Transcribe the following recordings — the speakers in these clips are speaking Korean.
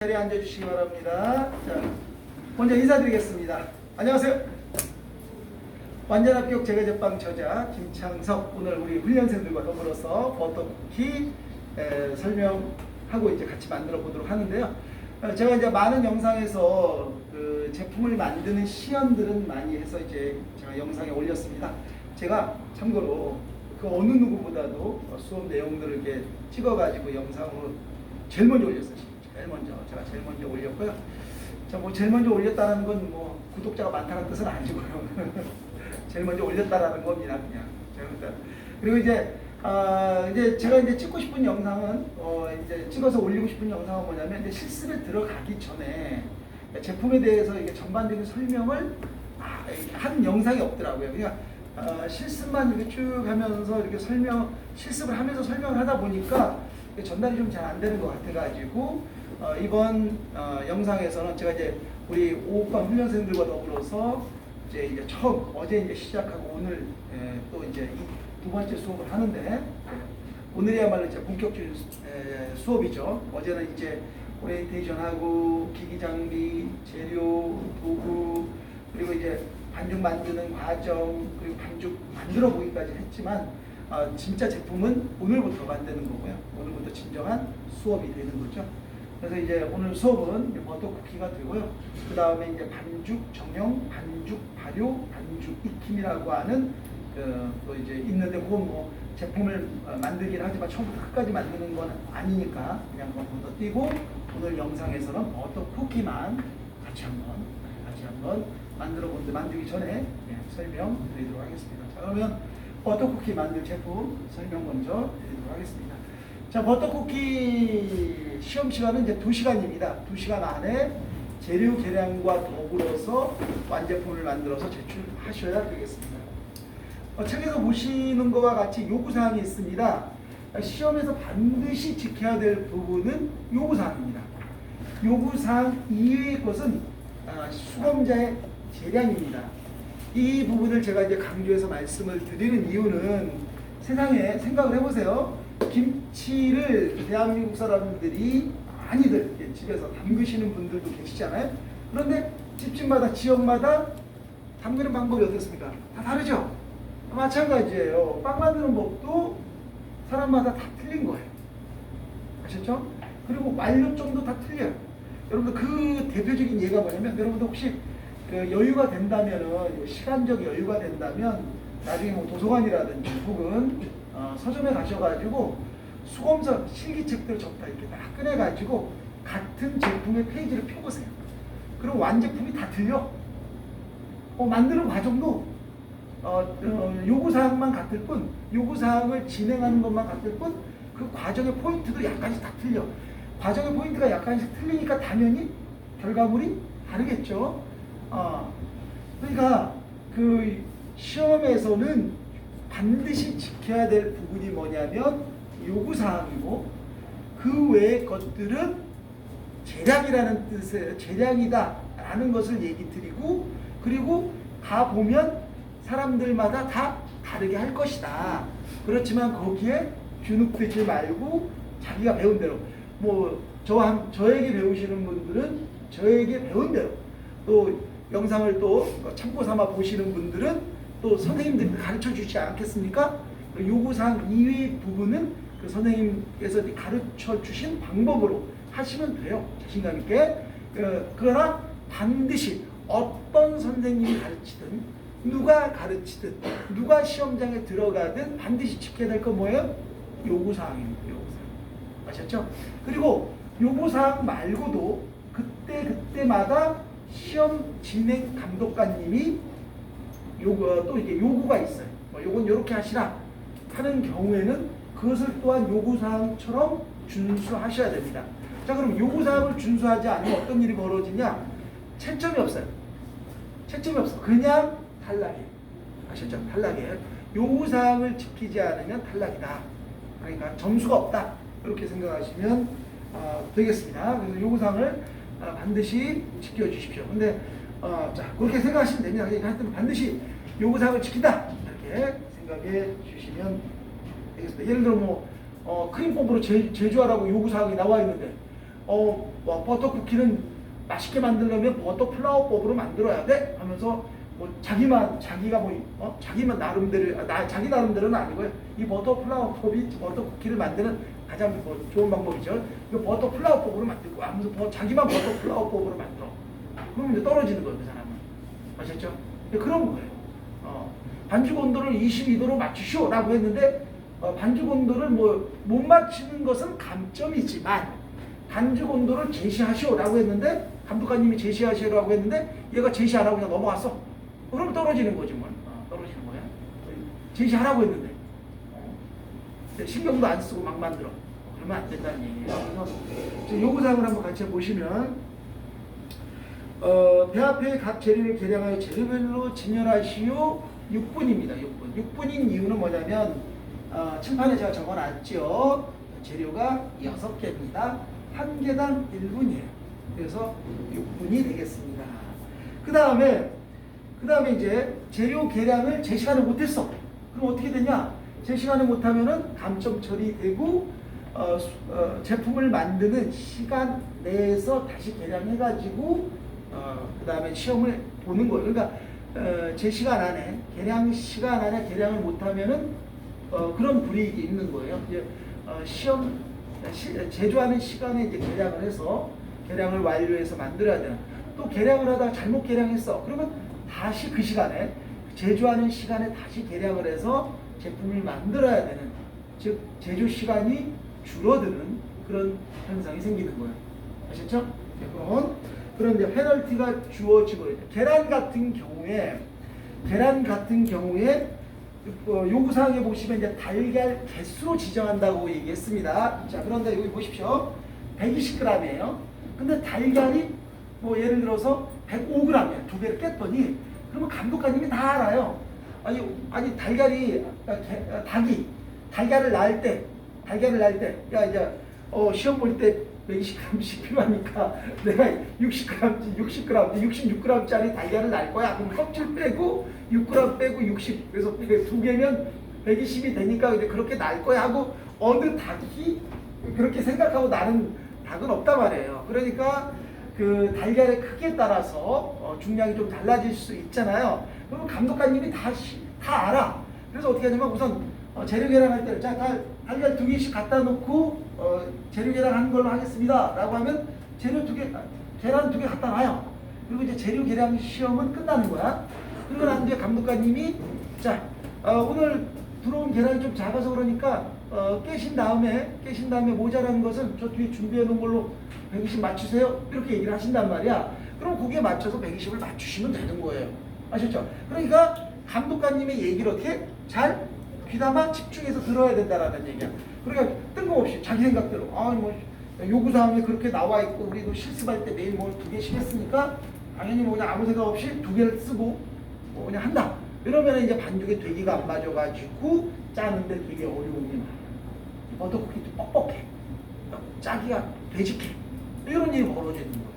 자리에 앉아주시기 바랍니다. 자, 먼저 인사드리겠습니다. 안녕하세요. 완전합격 제과제빵 저자 김창석. 오늘 우리 훈련생들과 더불어서 버터쿠키 설명하고 이제 같이 만들어 보도록 하는데요. 제가 이제 많은 영상에서 그 제품을 만드는 시연들은 많이 해서 이제 제가 영상에 올렸습니다. 제가 참고로 그 어느 누구보다도 수업 내용들을 이렇게 찍어가지고 영상으로 제일 먼저 올렸어요. 제가 제일 먼저 올렸고요. 자, 뭐 제일 먼저 올렸다는 건 뭐 구독자가 많다는 뜻은 아니고요. 제일 먼저 올렸다라는 겁니다, 그냥. 그리고 이제 제가 이제 찍고 싶은 영상은 이제 찍어서 올리고 싶은 영상은 뭐냐면 이제 실습에 들어가기 전에 제품에 대해서 이게 전반적인 설명을 한 영상이 없더라고요. 그러니까 실습만 이렇게 쭉 하면서 이렇게 실습을 하면서 설명을 하다 보니까 전달이 좀 잘 안 되는 것 같아가지고 이번 영상에서는 제가 이제 우리 5반 훈련생들과 더불어서 이제 처음 어제 이제 시작하고 오늘 또 이제 두 번째 수업을 하는데 오늘이야말로 이제 본격적인 수업이죠. 어제는 이제 오리엔테이션하고 기기 장비, 재료, 도구 그리고 이제 반죽 만드는 과정 그리고 반죽 만들어 보기까지 했지만 진짜 제품은 오늘부터 만드는 거고요. 오늘부터 진정한 수업이 되는 거죠. 그래서 이제 오늘 수업은 버터쿠키가 되고요. 그 다음에 이제 반죽 정형, 반죽 발효, 반죽 익힘이라고 하는 또 이제 있는데 그건 뭐 제품을 만들긴 하지만 처음부터 끝까지 만드는 건 아니니까 그냥 그건 건너뛰고 오늘 영상에서는 버터쿠키만 같이 한번 만들기 전에 설명드리도록 하겠습니다. 자, 그러면 버터쿠키 만들 제품 설명 먼저 드리도록 하겠습니다. 자, 버터쿠키 시험 시간은 이제 2시간입니다. 2시간 안에 재료 계량과 더불어서 완제품을 만들어서 제출하셔야 되겠습니다. 책에서 보시는 것과 같이 요구사항이 있습니다. 시험에서 반드시 지켜야 될 부분은 요구사항입니다. 요구사항 이외의 것은 수검자의 재량입니다. 이 부분을 제가 이제 강조해서 말씀을 드리는 이유는 세상에 생각을 해보세요. 김치를 대한민국 사람들이 많이들 집에서 담그시는 분들도 계시잖아요. 그런데 집집마다 지역마다 담그는 방법이 어떻습니까? 다 다르죠? 마찬가지예요. 빵 만드는 법도 사람마다 다 틀린 거예요. 아셨죠? 그리고 완료점도 다 틀려요. 여러분들 그 대표적인 예가 뭐냐면 여러분들 혹시 여유가 된다면은 시간적 여유가 된다면 나중에 뭐 도서관이라든지 혹은 서점에 가셔가지고 수검서 실기책들 접다 이렇게 딱 꺼내가지고 같은 제품의 페이지를 펴보세요. 그럼 완제품이 다 틀려. 만드는 과정도 요구사항만 같을 뿐, 요구사항을 진행하는 것만 같을 뿐, 그 과정의 포인트도 약간씩 다 틀려. 과정의 포인트가 약간씩 틀리니까 당연히 결과물이 다르겠죠. 그러니까 그 시험에서는 반드시 지켜야 될 부분이 뭐냐면 요구사항이고 그 외의 것들은 재량이라는 뜻의 재량이다 라는 것을 얘기 드리고 그리고 가보면 사람들마다 다 다르게 할 것이다. 그렇지만 거기에 주눅들지 말고 자기가 배운 대로 뭐 저에게 배우시는 분들은 저에게 배운 대로 또 영상을 또 참고 삼아 보시는 분들은 또 선생님들이 가르쳐 주지 않겠습니까? 요구사항 이외의 부분은 그 선생님께서 가르쳐 주신 방법으로 하시면 돼요. 자신감 있게. 그러나 반드시 어떤 선생님이 가르치든 누가 가르치든 누가 시험장에 들어가든 반드시 지켜야 될 거 뭐예요? 요구사항입니다. 요구사항. 아셨죠? 그리고 요구사항 말고도 그때마다 시험 진행 감독관님이 또 이게 요구가 있어요. 요건 이렇게 하시라 하는 경우에는 그것을 또한 요구사항처럼 준수하셔야 됩니다. 자, 그럼 요구사항을 준수하지 않으면 어떤 일이 벌어지냐? 채점이 없어요. 채점이 없어. 그냥 탈락이에요. 아셨죠? 탈락이에요. 요구사항을 지키지 않으면 탈락이다. 그러니까 점수가 없다. 이렇게 생각하시면 되겠습니다. 그래서 요구사항을 반드시 지켜주십시오. 근데 자, 그렇게 생각하시면 됩니다. 하여튼 반드시 요구사항을 지킨다. 이렇게 생각해 주시면 되겠습니다. 예를 들어 크림 펌프로 제조하라고 요구사항이 나와 있는데 뭐 버터 쿠키는 맛있게 만들려면 버터 플라워법으로 만들어야 돼 하면서 뭐 자기가 뭐 자기만 나름대로 자기 나름대로는 아니고요. 이 버터 플라워법이 버터 쿠키를 만드는 가장 뭐 좋은 방법이죠. 이거 버터 플라워법으로 만들고 하면서 자기만 버터 플라워법으로 만들어. 그러면 이제 떨어지는 거예요, 그 사람은. 아셨죠? 그런 거예요. 반죽 온도를 22도로 맞추시오라고 했는데 반죽 온도를 뭐 못 맞추는 것은 감점이지만 반죽 온도를 제시하시오라고 했는데 감독관님이 제시하시오라고 했는데 얘가 제시 안 하고 그냥 넘어갔어. 그럼 떨어지는 거지 뭐. 떨어지는 거야. 제시하라고 했는데 신경도 안 쓰고 막 만들어. 그러면 안 된다는 얘기예요. 그래서 요구사항을 한번 같이 보시면 배 앞의 각 재료를 계량하여 재료별로 진열하시오. 6분입니다. 6분인 이유는 뭐냐면 칠판에 제가 적어놨죠. 재료가 6개입니다. 한 개당 1분이에요. 그래서 6분이 되겠습니다. 그 다음에 이제 재료 계량을 제 시간에 못했어. 그럼 어떻게 되냐? 제 시간에 못하면은 감점 처리되고 제품을 만드는 시간 내에서 다시 계량해가지고 그 다음에 시험을 보는 거예요. 그러니까 제 시간 안에 계량 시간 안에 계량을 못하면은 그런 불이익이 있는 거예요. 이제 제조하는 시간에 이제 계량을 해서 계량을 완료해서 만들어야 되는. 또 계량을 하다가 잘못 계량했어. 그러면 다시 그 시간에 제조하는 시간에 다시 계량을 해서 제품을 만들어야 되는, 즉 제조 시간이 줄어드는 그런 현상이 생기는 거예요. 아셨죠? 그런데 페널티가 주어지고 계란 같은 경우에 요구사항에 보시면 이제 달걀 개수로 지정한다고 얘기했습니다. 자, 그런데 여기 보십시오. 120g이에요. 근데 달걀이 뭐 예를 들어서 105g이에요. 두 개를 깼더니 그러면 감독관님이 다 알아요. 아니 달걀이 달걀을 낳을 때 야 이제 시험 볼 때 120g씩 필요하니까 내가 66g짜리 달걀을 낳을 거야. 그럼 껍질 빼고 6g 빼고 60. 그래서 두 개면 120이 되니까 이제 그렇게 낳을 거야 하고 어느 닭이 그렇게 생각하고 나는 닭은 없단 말이에요. 그러니까 그 달걀의 크기에 따라서 중량이 좀 달라질 수 있잖아요. 그러면 감독관님이 다 알아. 그래서 어떻게 하냐면 우선 재료 계량할 때 자, 달걀 2개씩 갖다 놓고 재료 계량하는 걸로 하겠습니다 라고 하면 계란 2개 갖다 놔요. 그리고 이제 재료 계량 시험은 끝나는 거야. 그리고 난 뒤에 감독관님이 자, 오늘 들어온 계란이 좀 작아서 그러니까 깨신 다음에 모자라는 것은 저 뒤에 준비해 놓은 걸로 120 맞추세요. 이렇게 얘기를 하신단 말이야. 그럼 거기에 맞춰서 120을 맞추시면 되는 거예요. 아셨죠? 그러니까 감독관님의 얘기를 어떻게 잘 귀담아 집중해서 들어야 된다라는 얘기야. 그러니까 뜬금없이 자기 생각대로 뭐 요구사항에 그렇게 나와 있고 우리도 실습할 때 매일 뭐 2개씩 했으니까 당연히 뭐 그냥 아무 생각 없이 2개를 쓰고 뭐 그냥 한다. 이러면 이제 반죽에 되기가 안 맞아가지고 짜는데 되게 어려움이 많아. 버터쿠키도 뻑뻑해. 짜기가 되직해. 이런 일이 벌어지는 거예요.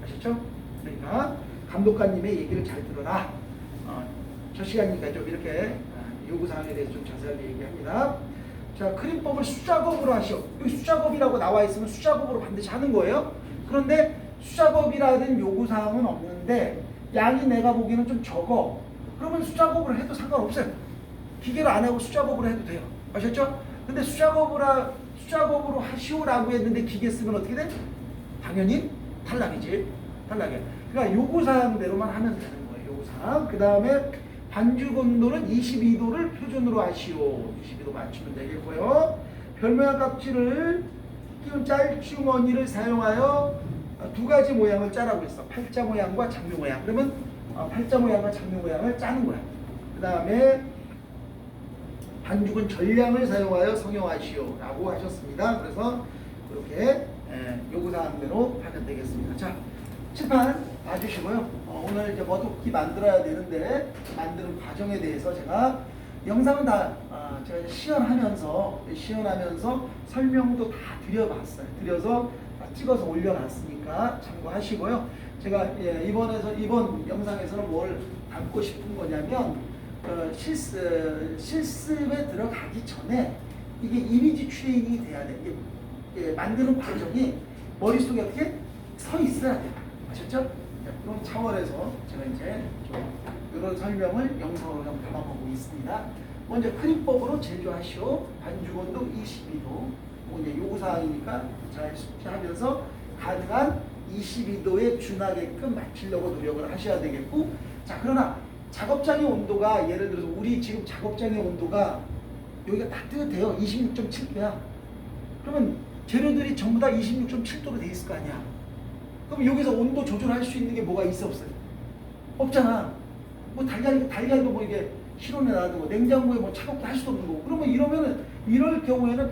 아셨죠? 그러니까 감독관님의 얘기를 잘 들어라. 첫 시간이니까 좀 이렇게 요구사항에 대해서 좀 자세하게 얘기합니다. 자, 크림법을 수작업으로 하시오. 여기 수작업이라고 나와 있으면 수작업으로 반드시 하는 거예요. 그런데 수작업이라는 요구사항은 없는데 양이 내가 보기에는 좀 적어. 그러면 수작업으로 해도 상관없어요. 기계로 안 하고 수작업으로 해도 돼요. 아셨죠? 근데 수작업으로 하시오라고 했는데 기계 쓰면 어떻게 돼? 당연히 탈락이지. 탈락이야. 그러니까 요구사항대로만 하면 되는 거예요. 요구사항. 그 다음에 반죽 온도는 22도를 표준으로 하시오. 22도 맞추면 되겠고요. 별모양 깍지를 끼운 짤주머니를 사용하여 2가지 모양을 짜라고 했어. 팔자 모양과 장류 모양. 그러면 팔자 모양과 장류 모양을 짜는 거야. 그 다음에 반죽은 전량을 사용하여 성형하시오 라고 하셨습니다. 그래서 이렇게 요구사항대로 하면 되겠습니다. 자, 칠판 봐주시고요. 오늘 이제 버터쿠키 만들어야 되는데 만드는 과정에 대해서 제가 영상은 다 제가 시연하면서 설명도 다 드려봤어요. 드려서 찍어서 올려놨으니까 참고하시고요. 제가 이번 영상에서는 뭘 담고 싶은 거냐면 실습에 들어가기 전에 이게 이미지 트레이닝이 돼야 돼. 이게 만드는 과정이 머릿속에 어떻게 서 있어야 돼요. 아셨죠? 그런 차원에서 제가 이제 좀 이런 설명을 영상으로 좀 담아보고 있습니다. 먼저 크림법으로 제조하시오. 반죽온도 22도. 뭐 이제 요구사항이니까 잘 숙지하면서 가능한 22도에 준하게끔 맞추려고 노력을 하셔야 되겠고, 자, 그러나 작업장의 온도가 예를 들어서 우리 지금 작업장의 온도가 여기가 따뜻해요. 26.7도야. 그러면 재료들이 전부 다 26.7도로 돼 있을 거 아니야. 그럼 여기서 온도 조절할 수 있는 게 뭐가 있어 없어요? 없잖아. 뭐 달걀도 뭐 이게 실온에 놔두고 냉장고에 뭐 차갑게 할 수도 없는 거고. 그러면 이럴 경우에는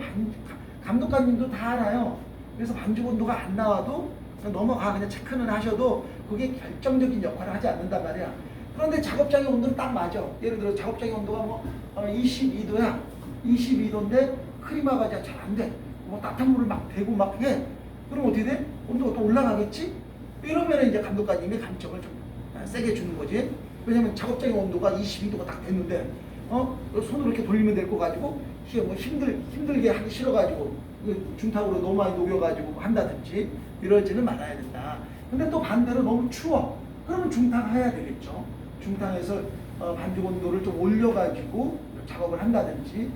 감독관님도 다 알아요. 그래서 반죽 온도가 안 나와도 그냥 체크는 하셔도 그게 결정적인 역할을 하지 않는단 말이야. 그런데 작업장의 온도는 딱 맞아. 예를 들어 작업장의 온도가 뭐 22도야. 22도인데 크림화가 잘 안 돼. 뭐 따뜻한 물을 막 대고 막 해. 그럼 어떻게 돼? 온도가 또 올라가겠지? 이러면 이제 감독관님이 감점을 좀 세게 주는 거지. 왜냐면 작업장의 온도가 22도가 딱 됐는데, 손으로 이렇게 돌리면 될 거 가지고, 뭐 힘들게 하기 싫어가지고, 중탕으로 너무 많이 녹여가지고 한다든지, 이러지는 말아야 된다. 근데 또 반대로 너무 추워. 그러면 중탕 해야 되겠죠. 중탕에서 반죽 온도를 좀 올려가지고 작업을 한다든지,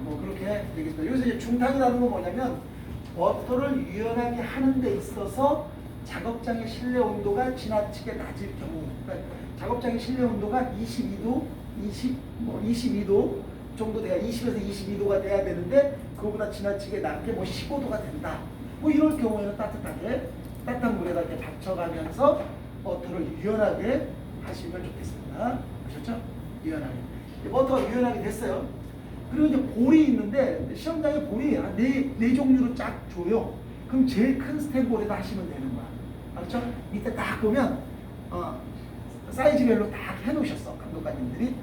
뭐 그렇게 되겠습니다. 여기서 이제 중탕이라는 건 뭐냐면, 버터를 유연하게 하는 데 있어서 작업장의 실내 온도가 지나치게 낮을 경우, 그러니까 작업장의 실내 온도가 22도 정도 돼야 20에서 22도가 돼야 되는데 그거보다 지나치게 낮게 뭐 15도가 된다. 뭐 이럴 경우에는 따뜻한 물에다 이렇게 받쳐가면서 버터를 유연하게 하시면 좋겠습니다. 아셨죠? 유연하게. 버터가 유연하게 됐어요. 그리고 이제 볼이 있는데 시험장에 볼이 네 종류로 쫙 줘요. 그럼 제일 큰 스텐볼에다 하시면 되는 거야. 알았죠? 밑에 딱 보면 사이즈별로 딱 해놓으셨어, 감독관님들이.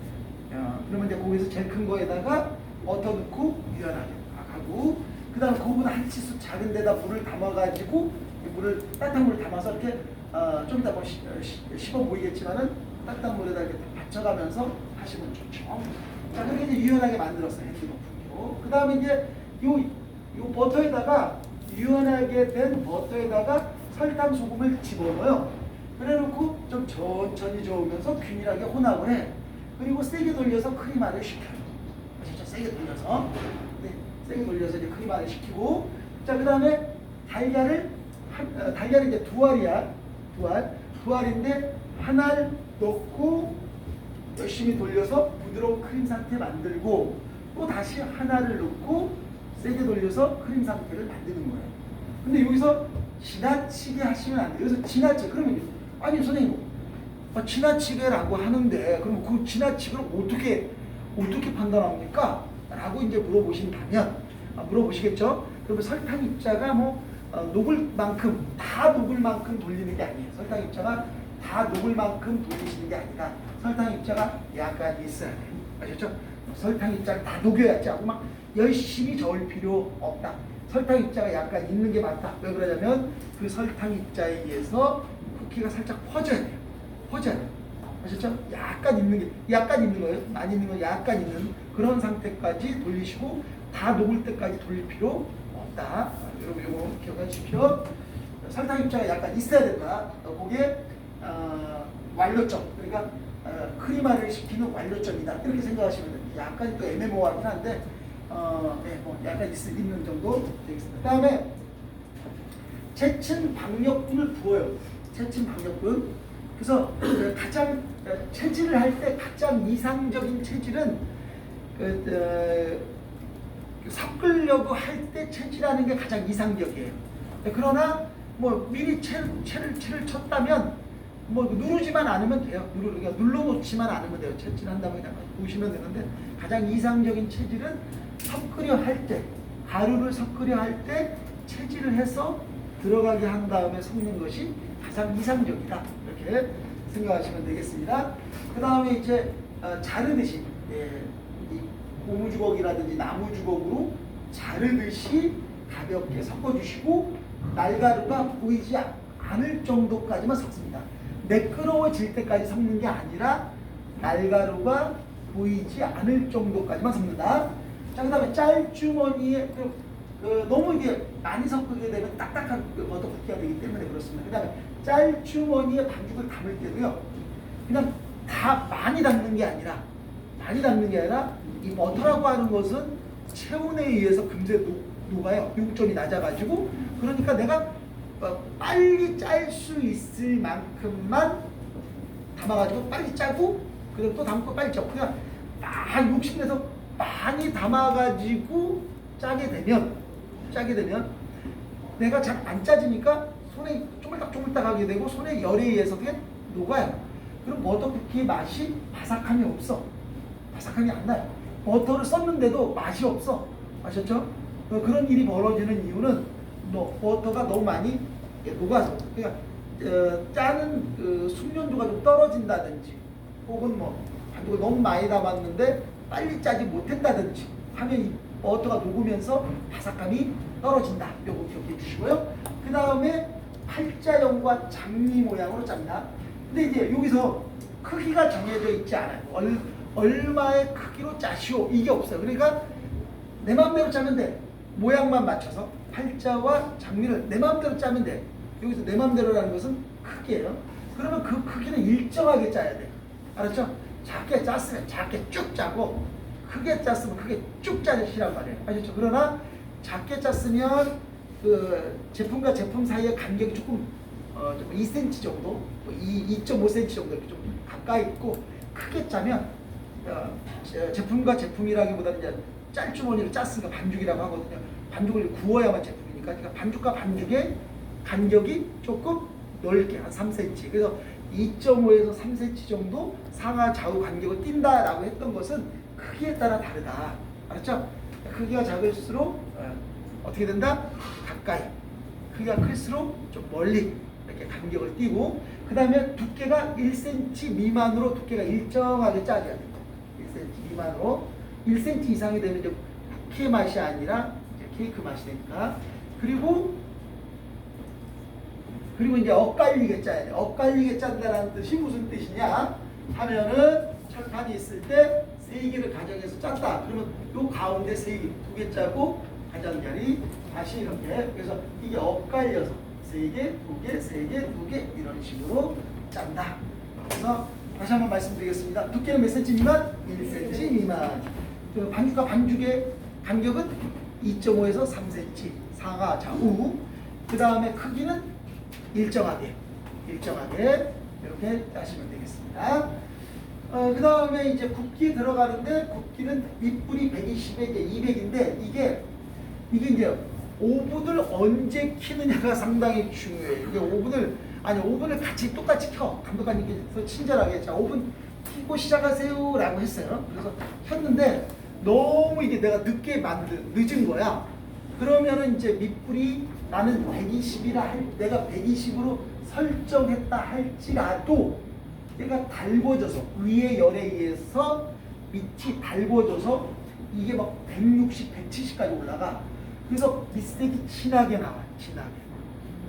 그러면 이제 거기서 제일 큰 거에다가 버터 넣고 유연하게 하고, 그 다음 그거보다 한 치수 작은 데다 물을 담아가지고 따뜻한 물을 담아서 이렇게 좀 이따 뭐 씹어 보이겠지만은 따뜻한 물에다 이렇게 받쳐가면서 하시면 좋죠. 자, 그렇게 이제 유연하게 만들었어요. 핸드 높이로. 그 다음에 이제 요 버터에다가 유연하게 된 버터에다가 설탕, 소금을 집어넣어요. 그래놓고 좀 천천히 저으면서 균일하게 혼합을 해. 그리고 세게 돌려서 크림화를 시켜요. 아시죠? 세게 돌려서. 네, 세게 돌려서 이제 크림화를 시키고. 자, 그 다음에 달걀이 이제 두 알이야. 두 알인데 한 알 넣고 열심히 돌려서 부드러운 크림 상태 만들고, 또 다시 하나를 넣고 세게 돌려서 크림 상태를 만드는 거예요. 근데 여기서 지나치게 하시면 안 돼요. 여기서 그러면 아니 선생님 지나치게라고 하는데 그럼 그 지나치게를 어떻게 판단합니까? 라고 이제 물어보신다면 물어보시겠죠? 그러면 설탕 입자가 녹을 만큼 돌리는 게 아니에요. 설탕 입자가 다 녹을 만큼 돌리시는 게 아니라 설탕 입자가 약간 있어야 돼요. 아셨죠? 설탕 입자를 다 녹여야지 하고 막 열심히 저을 필요 없다. 설탕 입자가 약간 있는 게 맞다. 왜 그러냐면 그 설탕 입자에 의해서 쿠키가 살짝 퍼져야 돼요. 아셨죠? 약간 있는 거예요. 많이 있는 거 약간 있는 그런 상태까지 돌리시고 다 녹을 때까지 돌릴 필요 없다. 여러분 이거 기억해 주십시오. 설탕 입자가 약간 있어야 된다. 그게 완료점, 그러니까 크림화를 시키는 완료점이다. 이렇게 생각하시면 됩니다. 약간 또 애매모호하긴 한데 뭐 약간 있는 정도 되겠습니다. 그 다음에 채친 박력분을 부어요. 채친 박력분. 그래서 가장 체질을 할 때 가장 이상적인 체질은 섞으려고 할 때 체질하는 게 가장 이상적이에요. 그러나 뭐 미리 채를 쳤다면 뭐 누르지만 않으면 돼요. 눌러놓지만 않으면 돼요. 채질한 다음에 그냥 보시면 되는데 가장 이상적인 체질은 섞으려 할 때, 가루를 섞으려 할 때 체질을 해서 들어가게 한 다음에 섞는 것이 가장 이상적이다. 이렇게 생각하시면 되겠습니다. 그 다음에 이제 자르듯이 이 고무주걱이라든지 나무주걱으로 자르듯이 가볍게 섞어주시고 날가루가 보이지 않을 정도까지만 섞습니다. 매끄러워질 때까지 섞는 게 아니라 날가루가 보이지 않을 정도까지만 섞는다. 자, 그 다음에 짤주머니에 너무 이게 많이 섞게 되면 딱딱한 버터 쿠키가 되기 때문에 그렇습니다. 그 다음에 짤주머니에 반죽을 담을 때도요, 그냥 다 많이 담는 게 아니라, 이 버터라고 하는 것은 체온에 의해서 금세 녹아요. 유급점이 낮아가지고. 그러니까 내가 빨리 짤 수 있을 만큼만 담아가지고 빨리 짜고, 그리고 또 담고 빨리 쪄. 그냥 막 욕심내서 많이 담아가지고 짜게 되면 내가 잘 안 짜지니까 손에 쪼물딱쪼물딱 되고 손에 열에 의해서 그게 녹아요. 그럼 버터쿠키의 맛이 바삭함이 없어. 바삭함이 안 나요. 버터를 썼는데도 맛이 없어. 아셨죠? 그런 일이 벌어지는 이유는 버터가 너무 많이 녹아서. 그러니까 짜는 숙련도가 좀 떨어진다든지, 혹은 반죽을 너무 많이 담았는데 빨리 짜지 못한다든지 하면 이 버터가 녹으면서 바삭함이 떨어진다. 요거 기억해 주시고요. 그 다음에 팔자형과 장미 모양으로 짭니다. 근데 이제 여기서 크기가 정해져 있지 않아요. 얼마의 크기로 짜시오, 이게 없어요. 그러니까 내 마음대로 짜면 돼. 모양만 맞춰서 팔자와 장미를 내 마음대로 짜면 돼. 여기서 내 마음대로라는 것은 크기예요. 그러면 그 크기는 일정하게 짜야 돼. 알았죠? 작게 짰으면 작게 쭉 짜고, 크게 짰으면 크게 쭉 짜시란 말이에요. 아셨죠? 그러나 작게 짰으면 그 제품과 제품 사이의 간격이 조금 2cm 정도, 2.5cm 정도 이렇게 좀 가까이 있고, 크게 짜면 제품과 제품이라기보다는 이제 짤주머니를 짰으니까 반죽이라고 하거든요. 반죽을 구워야만 제품이니까. 그러니까 반죽과 반죽의 간격이 조금 넓게 한 3cm. 그래서 2.5에서 3cm 정도 상하 좌우 간격을 띈다라고 했던 것은 크기에 따라 다르다. 알았죠? 크기가 작을수록 어떻게 된다? 가까이. 크기가 클수록 좀 멀리 이렇게 간격을 띄고, 그 다음에 두께가 1cm 미만으로 두께가 일정하게 짜줘야 됩니다. 1cm 미만으로. 1cm 이상이 되면 이제 쿠키 맛이 아니라 이제 케이크 맛이 되니까. 그리고 이제 엇갈리게 짜야 돼. 엇갈리게 짠다는 뜻이 무슨 뜻이냐 하면은, 철판이 있을 때 3개를 가정해서 짰다. 그러면 요 가운데 3개, 2개 짜고 가장자리 다시 이렇게. 그래서 이게 엇갈려서 3개, 2개, 3개, 2개 이런 식으로 짠다. 그래서 다시 한번 말씀드리겠습니다. 두께는 몇 cm 미만? 1cm 미만. 그 반죽과 반죽의 간격은 2.5에서 3cm 상하 좌우. 그 다음에 크기는 일정하게 이렇게 짜시면 되겠습니다. 그 다음에 이제 굽기 들어가는데, 굽기는 밑불이 120에 이제 200인데, 이게 이제 오븐을 언제 키느냐가 상당히 중요해요. 이게 오븐을 같이 똑같이 켜. 감독관님께서 친절하게 자, 오븐 키고 시작하세요 라고 했어요. 그래서 켰는데 너무 이게 내가 늦은 거야. 그러면은 이제 밑불이 나는 120이라 내가 120으로 설정했다 할지라도 얘가 달궈져서 위의 열에 의해서 밑이 달궈져서 이게 막 160, 170까지 올라가. 그래서 밑색이 진하게 나와.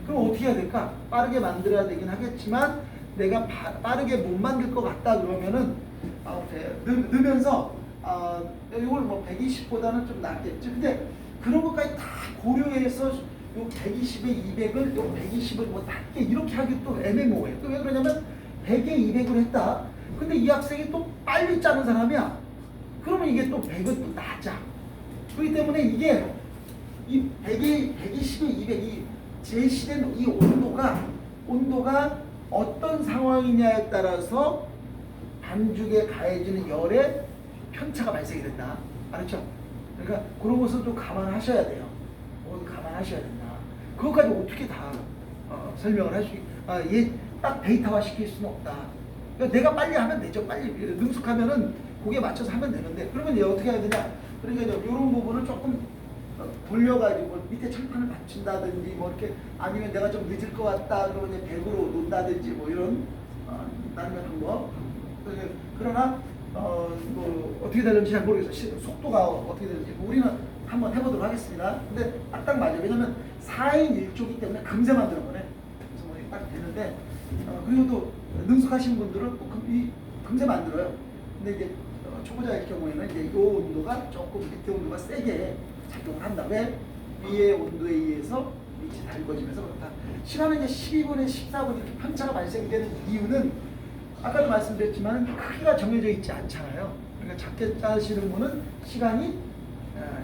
그럼 어떻게 해야 될까? 빠르게 만들어야 되긴 하겠지만 내가 빠르게 못 만들 것 같다 그러면은 넣으면서 이걸 120보다는 좀 낫겠죠. 근데 그런 것까지 다 고려해서 요 120에 200을 요 120을 낮게 이렇게 하기 또 애매모호해요. 왜 그러냐면 100에 200을 했다. 근데 이 학생이 또 빨리 짜는 사람이야. 그러면 이게 또 100은 또 낮아. 그렇기 때문에 이게 이 120에 200 이 제시된 이 온도가 어떤 상황이냐에 따라서 반죽에 가해지는 열에 편차가 발생이 된다. 알았죠? 그러니까 그런 것을 좀 감안하셔야 돼요. 감안하셔야 된다. 그것까지 어떻게 다 설명을 할 수 딱 데이터화 시킬 수는 없다. 그러니까 내가 빨리 하면 되죠. 빨리 능숙하면은 거기에 맞춰서 하면 되는데, 그러면 이제 어떻게 해야 되냐? 그러니까 이런 부분을 조금 돌려가지고 밑에 철판을 받친다든지 이렇게, 아니면 내가 좀 늦을 것 같다 그러면 이제 100으로 놓는다든지 이런 나름의 방법. 그러나 어떻게 되는지 잘 모르겠어요. 속도가 어떻게 되는지 우리는 한번 해보도록 하겠습니다. 근데 딱 맞아요. 왜냐면 4인 1조기 때문에 금세 만드는 거네. 그래서 딱 되는데, 그리고 또 능숙하신 분들은 또 금세 만들어요. 근데 이제 초보자일 경우에는 이제 이 온도가 조금 밑에 온도가 세게 작동을 한다. 왜? 위의 온도에 의해서 밑이 달궈지면서 그렇다. 시간은 이제 12분에 14분 이렇게 편차가 발생되는 이유는 아까도 말씀드렸지만 크기가 정해져 있지 않잖아요. 그러니까 작게 짜시는 분은 시간이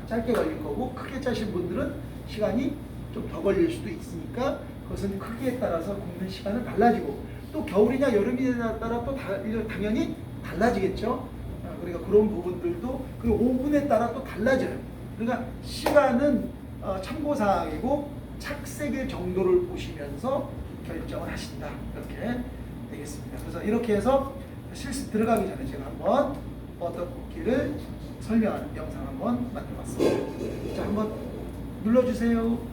짧게 걸릴 거고 크게 짜신 분들은 시간이 좀 더 걸릴 수도 있으니까 그것은 크기에 따라서 굽는 시간은 달라지고 또 겨울이냐 여름이냐에 따라 또 당연히 달라지겠죠. 그러니까 그런 부분들도 그리고 오븐에 따라 또 달라져요. 그러니까 시간은 참고사항이고 착색의 정도를 보시면서 결정을 하신다. 이렇게 되겠습니다. 그래서 이렇게 해서 실습 들어가기 전에 제가 한번 버터쿠키를 설명하는 영상 한번 만들어봤습니다. 자, 한번 눌러주세요.